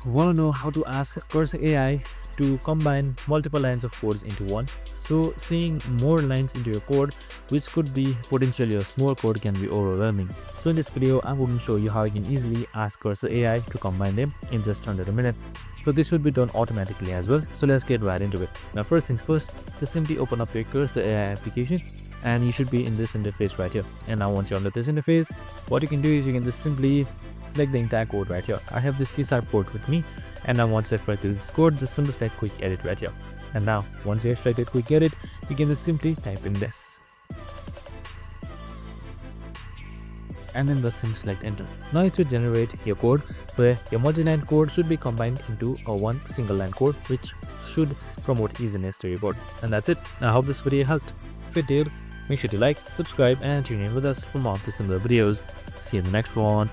Want to know how to ask Cursor AI to combine multiple lines of codes into one? So seeing more lines into your code, which could be potentially a small code, can be overwhelming. So in this video, I'm going to show you how you can easily ask Cursor AI to combine them in just under a minute. So this should be done automatically as well. So let's get right into it. Now first things first, just simply open up your Cursor AI application and you should be in this interface right here. And now once you're under this interface, what you can do is you can just simply select the entire code right here. I have this C# code with me, and now once I've selected this code, just simply select quick edit right here. And now once you've selected quick edit, you can just simply type in this and then just simply select enter. Now it should generate your code where your multi-line code should be combined into a one single line code, which should promote easiness to your code. And that's it. I hope this video helped. If it did, make sure to like, subscribe and tune in with us for more of the similar videos. See you in the next one.